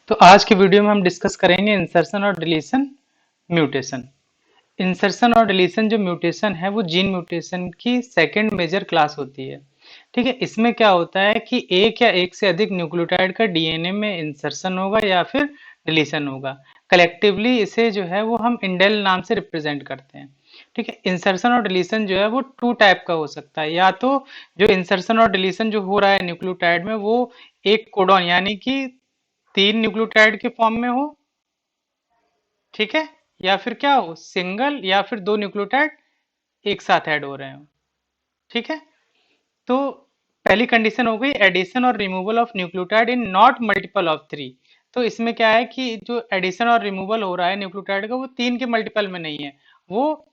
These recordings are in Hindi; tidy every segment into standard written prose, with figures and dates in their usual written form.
तो आज की वीडियो में हम डिस्कस करेंगे इंसर्शन और डिलीशन म्यूटेशन। इंसर्शन और डिलीशन जो म्यूटेशन है वो जीन म्यूटेशन की सेकंड मेजर क्लास होती है। ठीक है, इसमें क्या होता है कि एक या एक से अधिक न्यूक्लियोटाइड का डीएनए में इंसर्शन होगा या फिर डिलीशन होगा। कलेक्टिवली इसे जो है वो हम इंडेल नाम से रिप्रेजेंट करते हैं। ठीक है, इंसर्शन और डिलीशन जो है वो टू टाइप का हो सकता है। या तो जो इंसर्शन और डिलीशन जो हो रहा है न्यूक्लियोटाइड में वो एक कोडॉन यानी कि 3 न्यूक्लियोटाइड के फॉर्म में हो, ठीक है, या फिर क्या हो सिंगल या फिर 2 न्यूक्लियोटाइड एक साथ ऐड हो रहे हो। ठीक है, तो पहली कंडीशन हो गई एडिशन और removal of nucleotide in not multiple of 3। तो इसमें क्या है कि जो एडिशन और रिमूवल हो रहा है न्यूक्लियोटाइड का वो 3 के मल्टीपल में नहीं है, वो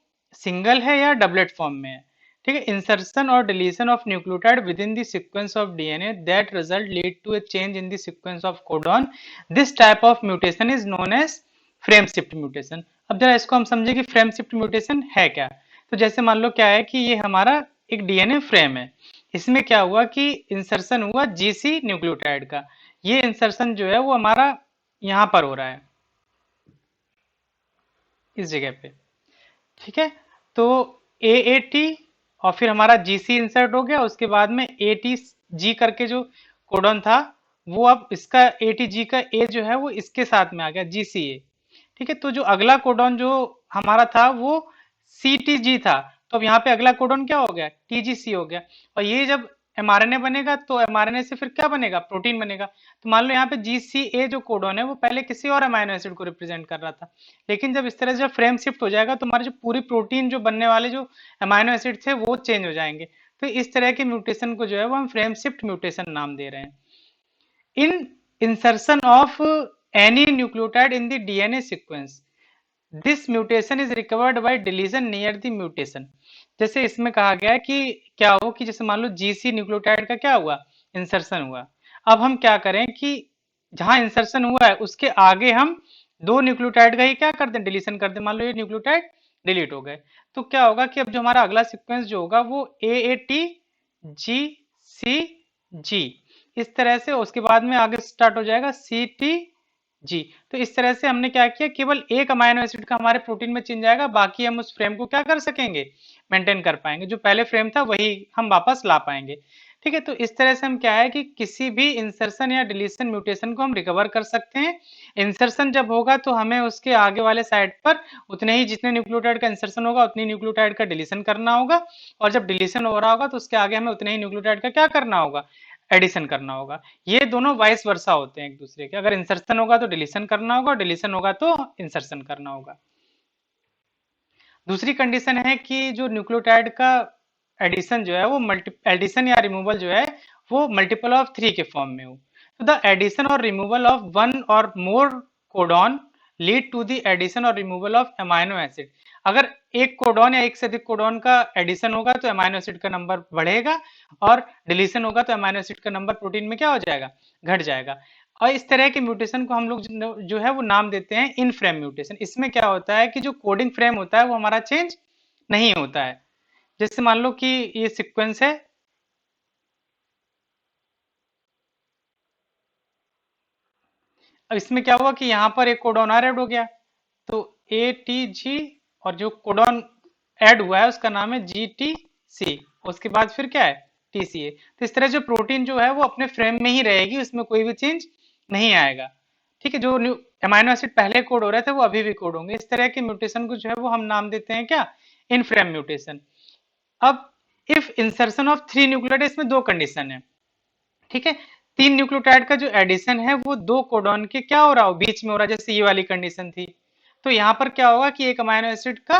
सिंगल है या डबलेट फॉर्म में है। ठीक है, इंसर्शन और deletion of nucleotide within the sequence of DNA that result lead to a change in the sequence of codon, this type of mutation is known as frame shift mutation. अब जरा इसको हम समझे कि फ्रेम शिफ्ट म्यूटेशन है क्या। तो जैसे मान लो क्या है कि ये हमारा एक डीएनए फ्रेम है, इसमें क्या हुआ कि इंसर्शन हुआ जीसी न्यूक्लियोटाइड का। ये इंसर्शन जो है वो हमारा यहां पर हो रहा है, इस जगह पे। ठीक है, तो ए ए टी और फिर हमारा जीसी इंसर्ट हो गया, उसके बाद में ए टी जी करके जो कोडन था वो अब इसका ए टी जी का ए जो है वो इसके साथ में आ गया जी सी ए। ठीक है, तो जो अगला कोडन जो हमारा था वो सी टी जी था, तो अब यहाँ पे अगला कोडन क्या हो गया टी जी सी हो गया। और ये जब एमआरएनए बनेगा तो एमआरएनए से फिर क्या बनेगा प्रोटीन बनेगा। तो मान लो यहाँ पे जी सी ए जो कोडन है वो पहले किसी और अमाइनो एसिड को रिप्रेजेंट कर रहा था, लेकिन जब इस तरह से जब फ्रेम शिफ्ट हो जाएगा तो हमारे जो पूरी प्रोटीन जो बनने वाले जो अमाइनो एसिड थे वो चेंज हो जाएंगे। तो इस तरह के म्यूटेशन को जो है वो हम फ्रेम शिफ्ट म्यूटेशन नाम दे रहे हैं। In insertion of any nucleotide in the DNA sequence, this mutation is recovered by deletion near the mutation. जैसे इसमें कहा गया है कि क्या हो कि जैसे मान लो जीसी न्यूक्लियोटाइड का क्या हुआ इंसर्शन हुआ। अब हम क्या करें कि जहां इंसर्शन हुआ है उसके आगे हम 2 न्यूक्लियोटाइड का ही क्या कर दें डिलीशन कर दें। मान लो ये न्यूक्लियोटाइड डिलीट हो गए, तो क्या होगा कि अब जो हमारा अगला सीक्वेंस जो होगा वो ए ए टी जी सी जी, इस तरह से उसके बाद में आगे स्टार्ट हो जाएगा सी टी जी। तो इस तरह से हमने क्या किया केवल एक अमाइनो एसिड का हमारे प्रोटीन में चेंज आएगा, बाकी हम उस फ्रेम को क्या कर सकेंगे मेंटेन कर पाएंगे, जो पहले फ्रेम था वही हम वापस ला पाएंगे। ठीक है, तो इस तरह से हम क्या है कि किसी भी इंसर्शन या डिलीशन म्यूटेशन को हम रिकवर कर सकते हैं। इंसर्शन जब होगा तो हमें उसके आगे वाले साइड पर उतने ही जितने न्यूक्लियोटाइड का इंसर्शन होगा उतनी न्यूक्लियोटाइड का डिलीशन करना होगा, और जब डिलीशन हो रहा होगा तो उसके आगे हमें उतने ही न्यूक्लियोटाइड का क्या करना होगा एडिशन करना होगा। ये दोनों वाइस वर्सा होते हैं एक दूसरे के, अगर इंसर्शन होगा तो डिलीशन करना होगा और डिलीशन होगा तो इंसर्शन करना होगा। दूसरी कंडीशन है कि जो न्यूक्लियोटाइड का एडिशन जो है वो मल्टी एडिशन या रिमूवल जो है वो मल्टीपल ऑफ 3 के फॉर्म में हो। तो द एडिशन और रिमूवल ऑफ वन और more codon lead to the addition और रिमूवल ऑफ अमाइनो एसिड। अगर एक कोडॉन या एक से अधिक कोडॉन का एडिशन होगा तो अमाइनो एसिड का नंबर बढ़ेगा, और डिलीशन होगा तो अमाइनो एसिड का नंबर प्रोटीन में क्या हो जाएगा घट जाएगा। और इस तरह के म्यूटेशन को हम लोग जो है वो नाम देते हैं इन फ्रेम म्यूटेशन। इसमें क्या होता है कि जो कोडिंग फ्रेम होता है वो हमारा चेंज नहीं होता है। जैसे मान लो कि ये सीक्वेंस है, अब इसमें क्या हुआ कि यहाँ पर एक कोडॉन और ऐड हो गया, तो ए टी जी, और जो कोडॉन ऐड हुआ है उसका नाम है जी टी सी, उसके बाद फिर क्या है टी सी ए। तो इस तरह जो प्रोटीन जो है वो अपने फ्रेम में ही रहेगी, उसमें कोई भी चेंज नहीं आएगा। ठीक है, जो अमाइनो एसिड पहले कोड हो रहे थे वो अभी भी कोड होंगे। इस तरह के म्यूटेशन को जो है वो हम नाम देते हैं क्या इन फ्रेम म्यूटेशन। अब इफ इंसर्शन ऑफ 3 न्यूक्लियोटाइड, इसमें दो कंडीशन है। ठीक है, 3 न्यूक्लियोटाइड का जो एडिशन है वो 2 कोडॉन के क्या हो रहा हो बीच में हो रहा है, जैसे ये वाली कंडीशन थी। तो यहाँ पर क्या होगा कि एक अमाइनो एसिड का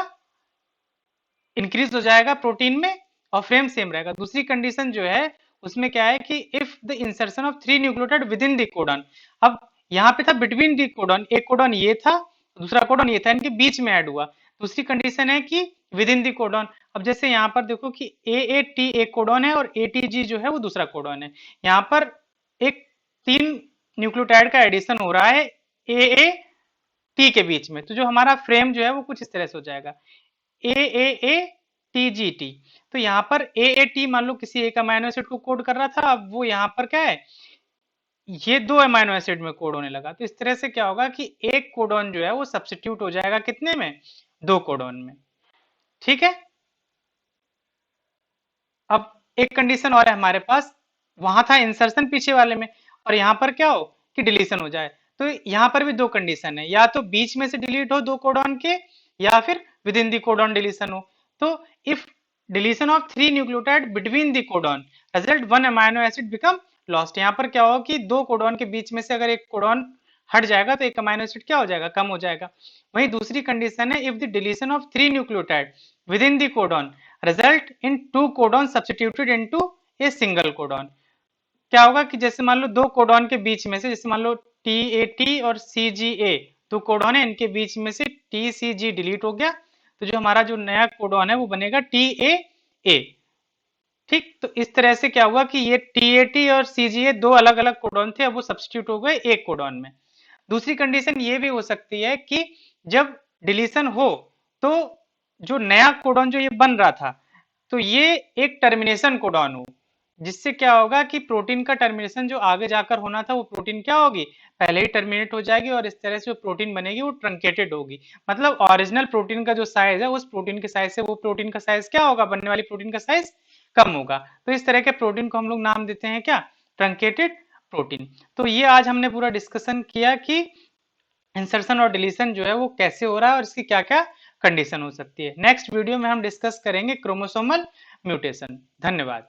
इंक्रीज हो जाएगा प्रोटीन में और फ्रेम सेम रहेगा। दूसरी कंडीशन जो है उसमें क्या है कि if the insertion of 3 nucleotide within the codon, अब यहाँ पे था बिटवीन द कोडॉन, एक कोडॉन ये था दूसरा कोडॉन ये था, इनके बीच में ऐड हुआ। दूसरी कंडीशन है कि विद इन द कोडॉन। अब जैसे यहाँ पर देखो कि ए ए टी एक कोडॉन है और ए टी जी जो है वो दूसरा कोडॉन है। यहाँ पर एक 3 न्यूक्लियोटाइड का एडिशन हो रहा है ए ए टी के बीच में, तो जो हमारा फ्रेम जो है वो कुछ इस तरह से हो जाएगा ए ए ए टी जी टी। तो यहाँ पर ए ए टी मान लो किसी एक अमाइनो एसिड को कोड कर रहा था, अब वो यहाँ पर क्या है ये दो अमाइनो एसिड में कोड होने लगा। तो इस तरह से क्या होगा कि एक कोडॉन जो है वो सब्स्टिट्यूट हो जाएगा कितने में, दो कोडॉन में। ठीक है। अब एक कंडीशन और है हमारे पास, वहां था इंसर्शन पीछे वाले में, और यहाँ पर क्या हो कि डिलीशन हो जाए। तो यहाँ पर भी दो कंडीशन है, या तो बीच में से डिलीट हो दो कोडॉन के, या फिर with in the codon deletion हो। तो if deletion of three nucleotide between the codon result one amino acid become lost. यहाँ पर क्या होगा कि दो कोडॉन के बीच में से अगर एक कोडॉन हट जाएगा तो एक अमाइनो एसिड क्या हो जाएगा, कम हो जाएगा। वहीं दूसरी कंडीशन है, if the deletion of three nucleotide within the codon result in two codon substituted into a single codon. क्या होगा कि जैसे मान लो दो कोडॉन के बीच में से, जैसे मान लो टी ए टी और सी जी ए, दो कोडॉन है, इनके बीच में से टी सी जी डिलीट हो गया, तो जो हमारा जो नया कोडॉन है वो बनेगा टी ए ए। ठीक, तो इस तरह से क्या हुआ कि ये टी ए टी और सी जी ए दो अलग अलग कोडॉन थे, अब वो सब्स्टिट्यूट हो गए एक कोडॉन में। दूसरी कंडीशन ये भी हो सकती है कि जब डिलीशन हो तो जो नया कोडॉन जो ये बन रहा था, तो ये एक टर्मिनेशन कोडॉन हो, जिससे क्या होगा कि प्रोटीन का टर्मिनेशन जो आगे जाकर होना था वो प्रोटीन क्या होगी, पहले ही टर्मिनेट हो जाएगी, और इस तरह से जो प्रोटीन बनेगी वो ट्रंकेटेड होगी। मतलब ओरिजिनल प्रोटीन का जो साइज है उस प्रोटीन के साइज से वो प्रोटीन का साइज क्या होगा, बनने वाली प्रोटीन का साइज कम होगा। तो इस तरह के प्रोटीन को हम लोग नाम देते हैं क्या, ट्रंकेटेड प्रोटीन। तो ये आज हमने पूरा डिस्कशन किया कि इंसर्शन और डिलीशन जो है वो कैसे हो रहा है और इसकी क्या क्या कंडीशन हो सकती है। नेक्स्ट वीडियो में हम डिस्कस करेंगे क्रोमोसोमल म्यूटेशन। धन्यवाद।